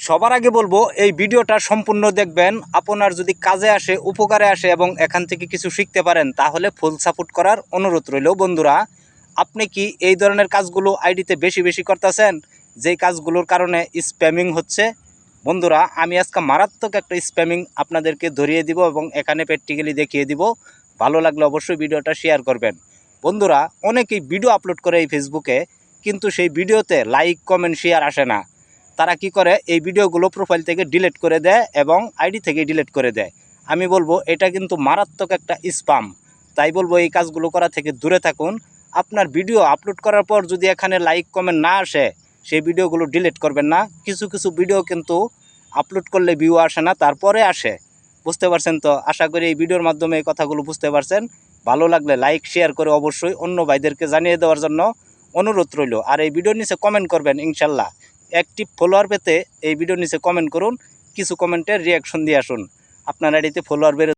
সবার আগে বলবো এই ভিডিওটা সম্পূর্ণ দেখবেন। আপনার যদি কাজে আসে, উপকারে আসে এবং এখান থেকে কিছু শিখতে পারেন তাহলে ফুল সাপোর্ট করার অনুরোধ রইল। বন্ধুরা, আপনি কি এই ধরনের কাজগুলো আইডিতে বেশি বেশি করতেছেন, যেই কাজগুলোর কারণে স্প্যামিং হচ্ছে? বন্ধুরা, আমি আজকে মারাত্মক একটা স্প্যামিং আপনাদেরকে ধরিয়ে দিব এবং এখানে প্র্যাকটিক্যালি দেখিয়ে দিব। ভালো লাগলে অবশ্যই ভিডিওটা শেয়ার করবেন। বন্ধুরা, অনেকেই ভিডিও আপলোড করে এই ফেসবুকে, কিন্তু সেই ভিডিওতে লাইক কমেন্ট শেয়ার আসে না। তারা কি করে, এই ভিডিওগুলো প্রোফাইল থেকে ডিলিট করে দেয় এবং আইডি থেকে ডিলিট করে দেয়। আমি বলবো এটা কিন্তু মারাত্মক একটা স্প্যাম। তাই বলবো এই কাজগুলো করা থেকে দূরে থাকুন। আপনার ভিডিও আপলোড করার পর যদি এখানে লাইক কমেন্ট না আসে, সেই ভিডিওগুলো ডিলিট করবেন না। কিছু কিছু ভিডিও কিন্তু আপলোড করলে ভিউ আসে না, তারপরে আসে। বুঝতে পারছেন তো? আশা করি এই ভিডিওর মাধ্যমে এই কথাগুলো বুঝতে পারছেন। ভালো লাগলে লাইক শেয়ার করে অবশ্যই অন্য ভাইদেরকে জানিয়ে দেওয়ার জন্য অনুরোধ রইল। আর এই ভিডিওর নিচে কমেন্ট করবেন ইনশাল্লাহ। অ্যাক্টিভ ফলোয়ার পেতে এই ভিডিওর নিচে কমেন্ট করুন, কিছু কমেন্টের রিয়াকশন দিয়ে আসুন। আপনার আইডিতে ফলোয়ার বেড়ে